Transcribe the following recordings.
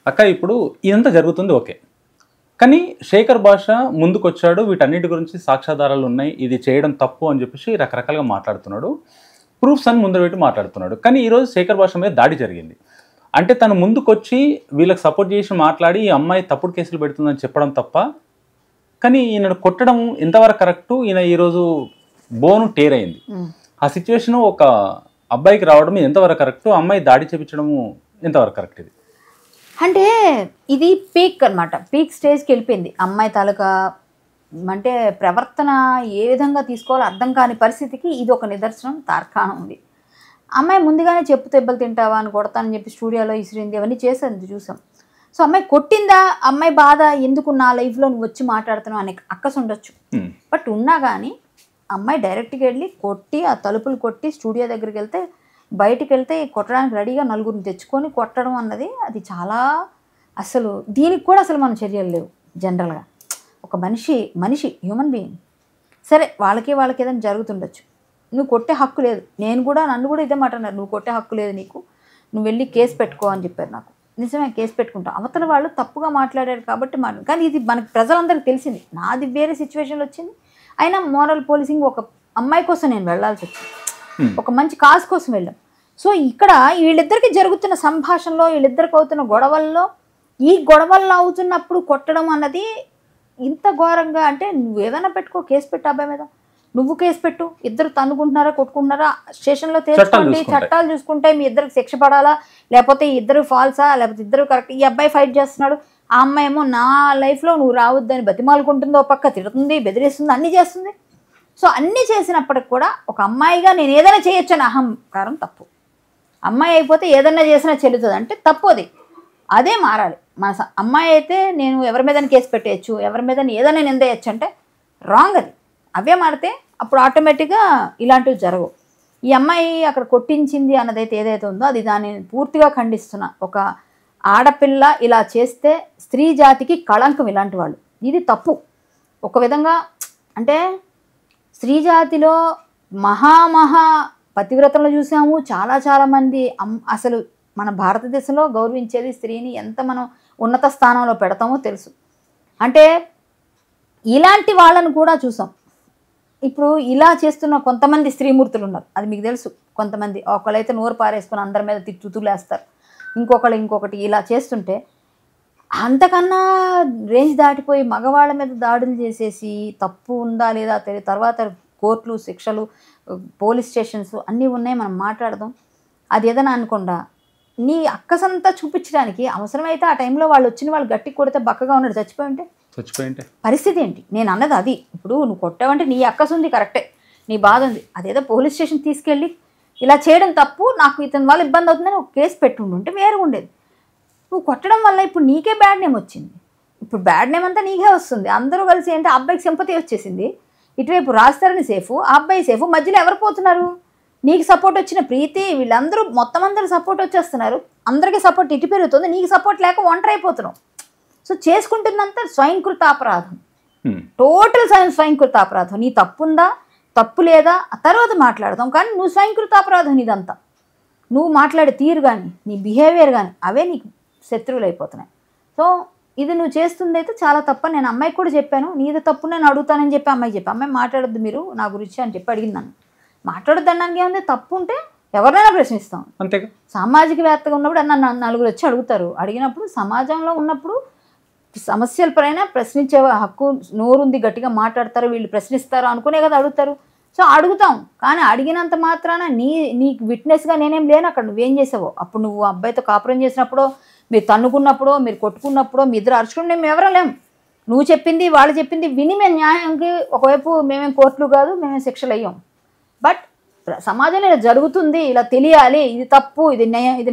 అక్క ఇప్పుడు ఇదంతా జరుగుతుంది ఓకే. కానీ శేఖర్ భాష ముందుకొచ్చాడు, వీటన్నిటి గురించి సాక్ష్యాధారాలు ఉన్నాయి, ఇది చేయడం తప్పు అని చెప్పేసి రకరకాలుగా మాట్లాడుతున్నాడు. ప్రూఫ్స్ అని ముందు పెట్టి మాట్లాడుతున్నాడు. కానీ ఈరోజు శేఖర్ భాష మీద దాడి జరిగింది. అంటే తను ముందుకొచ్చి వీళ్ళకి సపోర్ట్ చేసి మాట్లాడి ఈ అమ్మాయి తప్పుడు కేసులు పెడుతుందని చెప్పడం తప్ప, కానీ ఈయన కొట్టడం ఎంతవరకు కరెక్టు? ఈయన ఈరోజు బోను టేరైంది. ఆ సిచ్యువేషన్ ఒక అబ్బాయికి రావడం ఎంతవరకు కరెక్టు? అమ్మాయి దాడి చేపించడము ఎంతవరకు కరెక్ట్? ఇది అంటే ఇది పీక్ అనమాట. పీక్ స్టేజ్కి వెళ్ళిపోయింది అమ్మాయి తాలూకా అంటే ప్రవర్తన ఏ విధంగా తీసుకోవాలో అర్థం కాని పరిస్థితికి ఇది ఒక నిదర్శనం, తార్కాణం ఉంది. అమ్మాయి ముందుగానే చెప్పు దెబ్బలు తింటావా అని కొడతానని చెప్పి స్టూడియోలో ఇసిరింది, అవన్నీ చేసేది చూసాం. సో అమ్మాయి కొట్టిందా, అమ్మాయి బాధ ఎందుకు నా లైఫ్లో నువ్వు వచ్చి మాట్లాడుతున్నావు అనే అక్కసు ఉండొచ్చు. బట్ ఉన్నా కానీ అమ్మాయి డైరెక్ట్గా వెళ్ళి కొట్టి ఆ తలుపులు కొట్టి స్టూడియో దగ్గరికి వెళ్తే, బయటికి వెళ్తే కొట్టడానికి రెడీగా నలుగురిని తెచ్చుకొని కొట్టడం అన్నది అది చాలా, అసలు దీనికి కూడా అసలు మన చర్యలు లేవు. జనరల్గా ఒక మనిషి హ్యూమన్ బీయింగ్, సరే వాళ్ళకి ఏదైనా జరుగుతుండొచ్చు, నువ్వు కొట్టే హక్కు లేదు. నన్ను కూడా ఇదే మాట అన్నారు, నువ్వు కొట్టే హక్కు లేదు నీకు, నువ్వు వెళ్ళి కేసు పెట్టుకో అని చెప్పారు నాకు. నిజమే, కేసు పెట్టుకుంటాం. అవతల వాళ్ళు తప్పుగా మాట్లాడారు కాబట్టి కానీ ఇది మనకి ప్రజలందరికీ తెలిసింది. నాది వేరే సిచ్యువేషన్లో వచ్చింది, అయినా మోరల్ పోలీసింగ్ ఒక అమ్మాయి కోసం నేను వెళ్ళాల్సి వచ్చింది, ఒక మంచి కాజ్ కోసం వెళ్ళాం. సో ఇక్కడ వీళ్ళిద్దరికి జరుగుతున్న సంభాషణలో, వీళ్ళిద్దరికి అవుతున్న గొడవల్లో, ఈ గొడవల్లో అవుతున్నప్పుడు కొట్టడం అన్నది ఇంత ఘోరంగా, అంటే నువ్వు ఏదైనా పెట్టుకో, కేసు పెట్టు అబ్బాయి మీద, నువ్వు కేసు పెట్టు, ఇద్దరు తన్నుకుంటున్నారా కొట్టుకుంటున్నారా స్టేషన్లో తేల్చుకోండి, చట్టాలు చూసుకుంటే మీ ఇద్దరికి శిక్ష పడాలా, లేకపోతే ఇద్దరు ఫాల్సా, లేకపోతే ఇద్దరు కరెక్ట్. ఈ అబ్బాయి ఫైట్ చేస్తున్నాడు, ఆ అమ్మాయి ఏమో నా లైఫ్లో నువ్వు రావద్దని బతిమాలుకుంటుందో, పక్క తిడుతుంది, బెదిరిస్తుంది, అన్నీ చేస్తుంది. సో అన్నీ చేసినప్పటికి కూడా ఒక అమ్మాయిగా నేను ఏదైనా చేయొచ్చు అని అహంకారం తప్పు. అమ్మాయి అయిపోతే ఏదన్నా చేసినా చెల్లుతుంది అంటే తప్పు. అదే మారాలి. మన అమ్మాయి అయితే నేను ఎవరి మీద కేసు పెట్టేయచ్చు, ఎవరి మీద ఏదైనా నిందేయచ్చు అంటే రాంగ్. అవే మారితే అప్పుడు ఆటోమేటిక్గా ఇలాంటివి జరగవు. ఈ అమ్మాయి అక్కడ కొట్టించింది అన్నదైతే ఏదైతే ఉందో అది దాన్ని పూర్తిగా ఖండిస్తున్నా. ఒక ఆడపిల్ల ఇలా చేస్తే స్త్రీ జాతికి కళంకం ఇలాంటి వాళ్ళు, ఇది తప్పు. ఒక విధంగా అంటే స్త్రీ జాతిలో మహా పతివ్రతలు చూసాము, చాలామంది. అసలు మన భారతదేశంలో గౌరవించేది స్త్రీని ఎంత మనం ఉన్నత స్థానంలో పెడతామో తెలుసు. అంటే ఇలాంటి వాళ్ళను కూడా చూసాం. ఇప్పుడు ఇలా చేస్తున్న కొంతమంది స్త్రీమూర్తులు ఉన్నారు, అది మీకు తెలుసు. కొంతమంది ఒకళ్ళైతే నోరు పారేసుకొని అందరి మీద తిట్టులేస్తారు, ఇంకొకటి ఇలా చేస్తుంటే అంతకన్నా రేంజ్ దాటిపోయి మగవాళ్ళ మీద దాడులు చేసేసి తప్పు ఉందా లేదా తెలియదు. తర్వాత కోర్టులు, శిక్షలు, పోలీస్ స్టేషన్స్ అన్నీ ఉన్నాయి, మనం మాట్లాడదాం. అది ఏదైనా అనుకుండా నీ అక్కసంతా చూపించడానికి అవసరమైతే ఆ టైంలో వాళ్ళు గట్టి కొడితే బక్కగా ఉన్నాడు, చచ్చిపోయి ఉంటే పరిస్థితి ఏంటి? నేను అన్నది అది. ఇప్పుడు నువ్వు కొట్టావంటే నీ అక్కసు ఉంది, కరెక్టే, నీ బాధ ఉంది. అదేదో పోలీస్ స్టేషన్ తీసుకెళ్ళి ఇలా చేయడం తప్పు, నాకు ఇతని వల్ల ఇబ్బంది అవుతుందని ఒక కేసు పెట్టుంటే వేరు ఉండేది. నువ్వు కొట్టడం వల్ల ఇప్పుడు నీకే బ్యాడ్ నేమ్ వచ్చింది. ఇప్పుడు బ్యాడ్ నేమ్ అంతా నీకే వస్తుంది. అందరూ కలిసి ఏంటి, అబ్బాయికి సింపతి వచ్చేసింది, ఇటువైపు రాజధాని సేఫ్, ఆ అబ్బాయి సేఫ్, మధ్యలో ఎవరు పోతున్నారు? నీకు సపోర్ట్ వచ్చిన ప్రీతి, వీళ్ళందరూ మొత్తం అందరూ సపోర్ట్ వచ్చేస్తున్నారు, అందరికీ సపోర్ట్ ఇటు పెరుగుతుంది, నీకు సపోర్ట్ లేక ఒంటరి అయిపోతున్నావు. సో చేసుకుంటుందంతా స్వయంకృత అపరాధం, టోటల్ స్వయంకృత అపరాధం. నీ తప్పుందా, తప్పు లేదా ఆ తర్వాత మాట్లాడదాం, కానీ నువ్వు స్వయంకృత అపరాధం ఇదంతా. నువ్వు మాట్లాడే తీరు కానీ, నీ బిహేవియర్ కానీ అవే నీకు శత్రువులు అయిపోతున్నాయి. సో ఇది నువ్వు చేస్తుంది అయితే చాలా తప్ప. నేను అమ్మాయికి కూడా చెప్పాను, నీది తప్పు నేను అడుగుతానని చెప్పి అమ్మాయి మాట్లాడొద్దు మీరు నా గురించి అని చెప్పి అడిగింది నన్ను. మాట్లాడొద్దు అనడానికి ఏముంది, తప్పు ఉంటే ఎవరినైనా ప్రశ్నిస్తాం. అంతే. సామాజికవేత్తగా ఉన్నప్పుడు నలుగురు వచ్చి అడుగుతారు, అడిగినప్పుడు సమాజంలో ఉన్నప్పుడు సమస్యల పైన ప్రశ్నించే హక్కు, నోరుంది, గట్టిగా మాట్లాడతారు, వీళ్ళు ప్రశ్నిస్తారు అనుకునే కదా అడుగుతారు. సో అడుగుతాం, కానీ అడిగినంత మాత్రాన నీకు విట్నెస్గా నేనేం లేను అక్కడ. నువ్వేం చేసావో అప్పుడు, నువ్వు అబ్బాయితో కాపురం చేసినప్పుడో, మీరు తన్నుకున్నప్పుడో, మీరు కొట్టుకున్నప్పుడో, మీ ఇద్దరు అరుచుకుని మేము ఎవరో లేము. నువ్వు చెప్పింది వాళ్ళు చెప్పింది విని మేము న్యాయానికి ఒకవైపు మేమేం కోర్టులు కాదు, మేమేం శిక్షలు అయ్యాం. బట్ సమాజంలో ఇలా జరుగుతుంది, ఇలా తెలియాలి, ఇది తప్పు, ఇది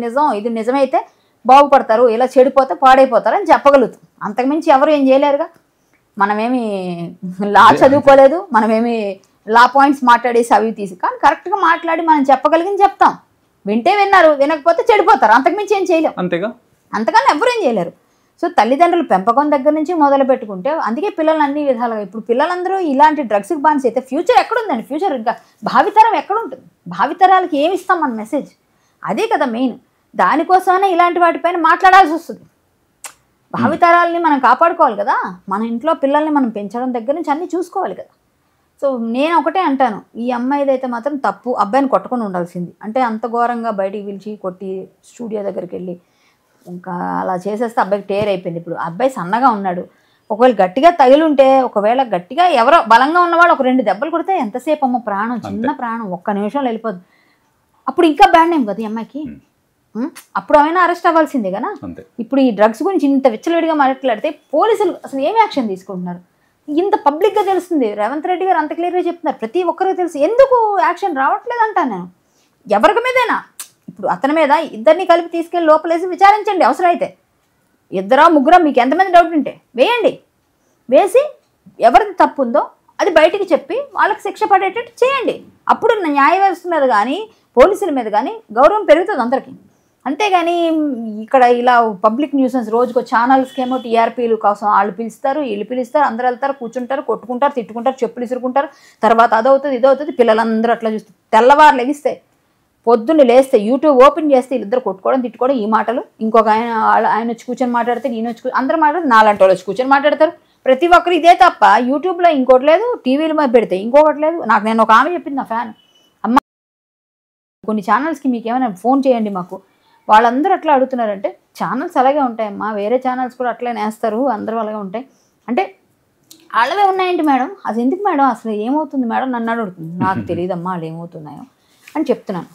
నిజం, ఇది నిజమైతే బాగుపడతారు, ఇలా చెడిపోతే పాడైపోతారు అని చెప్పగలుగుతాం. అంతకుమించి ఎవరు ఏం చేయలేరుగా. మనమేమి లా చదువుకోలేదు, మనమేమి లా పాయింట్స్ మాట్లాడేసి అవి తీసి, కానీ కరెక్ట్గా మాట్లాడి మనం చెప్పగలిగింది చెప్తాం. వింటే విన్నారు, వినకపోతే చెడిపోతారు, అంతకుమించి ఏం చేయలేం. అంతేగా, అంతకన్నా ఎవరు ఏం చేయలేరు. సో తల్లిదండ్రులు పెంపకం దగ్గర నుంచి మొదలు పెట్టుకుంటే, అందుకే పిల్లలు అన్ని విధాలుగా, ఇప్పుడు పిల్లలందరూ ఇలాంటి డ్రగ్స్కి బానిస అయితే ఫ్యూచర్ ఎక్కడుందండి? ఫ్యూచర్ ఇంకా భావితరం ఎక్కడుంటుంది? భావితరాలకి ఏమి ఇస్తాం మన మెసేజ్? అదే కదా మెయిన్. దానికోసమైనా ఇలాంటి వాటిపైన మాట్లాడాల్సి వస్తుంది. భావితరాలని మనం కాపాడుకోవాలి కదా, మన ఇంట్లో పిల్లల్ని మనం పెంచడం దగ్గర నుంచి అన్నీ చూసుకోవాలి కదా. సో నేను ఒకటే అంటాను, ఈ అమ్మాయిదైతే మాత్రం తప్పు, అబ్బాయిని కొట్టకుండా ఉండాల్సింది. అంటే అంత ఘోరంగా బయటికి పిలిచి కొట్టి స్టూడియో దగ్గరికి వెళ్ళి ఇంకా అలా చేసేస్తే అబ్బాయికి టేర్ అయిపోయింది. ఇప్పుడు అబ్బాయి సన్నగా ఉన్నాడు, ఒకవేళ గట్టిగా తగిలుంటే, ఒకవేళ గట్టిగా ఎవరో బలంగా ఉన్నవాడు ఒక 2 దెబ్బలు కొడితే ఎంతసేపు అమ్మ, ప్రాణం, చిన్న ప్రాణం, ఒక్క నిమిషంలో వెళ్ళిపోద్ది. అప్పుడు ఇంకా బ్యాడ్ నేమ్ కదా ఈ అమ్మాయికి. అప్పుడు అయినా అరెస్ట్ అవ్వాల్సిందే కదా. ఇప్పుడు ఈ డ్రగ్స్ గురించి ఇంత విచ్చలవిడిగా మాట్లాడితే పోలీసులు అసలు ఏమి యాక్షన్ తీసుకుంటున్నారు? ఇంత పబ్లిక్గా తెలుస్తుంది, రేవంత్ రెడ్డి గారు అంత క్లియర్గా చెప్తున్నారు, ప్రతి ఒక్కరికి తెలుసు, ఎందుకు యాక్షన్ రావట్లేదు అంటాను నేను. ఎవరికి మీదైనా ఇప్పుడు అతని మీద ఇద్దరిని కలిపి తీసుకెళ్ళి లోపలేసి విచారించండి, అవసరమైతే 2 3 మీకు ఎంతమంది డౌట్ ఉంటే వేయండి, వేసి ఎవరిది తప్పు ఉందో అది బయటికి చెప్పి వాళ్ళకి శిక్ష పడేటట్టు చేయండి. అప్పుడు న్యాయ వ్యవస్థ మీద కానీ పోలీసుల మీద కానీ గౌరవం పెరుగుతుంది అందరికీ. అంతేగాని ఇక్కడ ఇలా పబ్లిక్ న్యూసెన్స్ రోజుకో ఛానల్స్కేమో టీఆర్పీలు కోసం వాళ్ళు పిలుస్తారు, వీళ్ళు పిలుస్తారు, అందరూ వెళ్తారు, కూర్చుంటారు, కొట్టుకుంటారు, తిట్టుకుంటారు, చెప్పులు ఇసురుకుంటారు, తర్వాత అదవుతుంది ఇదవుతుంది, పిల్లలందరూ అట్లా చూస్తారు. తెల్లవారు లెగిస్తే పొద్దున్న లేస్తే యూట్యూబ్ ఓపెన్ చేస్తే వీళ్ళిద్దరు కొట్టుకోవడం, తిట్టుకోవడం, ఈ మాటలు. ఇంకొక ఆయన వచ్చి కూర్చొని మాట్లాడితే, ఈయన వచ్చి అందరూ మాట్లాడితే, నాలాంటి వాళ్ళు వచ్చి కూర్చొని మాట్లాడతారు. ప్రతి ఒక్కరు ఇదే తప్ప యూట్యూబ్లో ఇంకోటి లేదు, టీవీల మీద పెడితే ఇంకొకటి లేదు. నేను ఒక ఆమె చెప్పింది, నా ఫ్యాన్ అమ్మ, కొన్ని ఛానల్స్కి మీకు ఏమైనా ఫోన్ చేయండి మాకు. వాళ్ళందరూ అట్లా అడుగుతున్నారంటే ఛానల్స్ అలాగే ఉంటాయమ్మా, వేరే ఛానల్స్ కూడా అట్లే నేస్తారు, అందరూ అలాగే ఉంటాయి అంటే వాళ్ళవే ఉన్నాయండి మేడం, అది ఎందుకు మేడం, అసలు ఏమవుతుంది మేడం నన్ను అడుగుతుంది. నాకు తెలియదమ్మా వాళ్ళు ఏమవుతున్నాయో అని చెప్తున్నాను.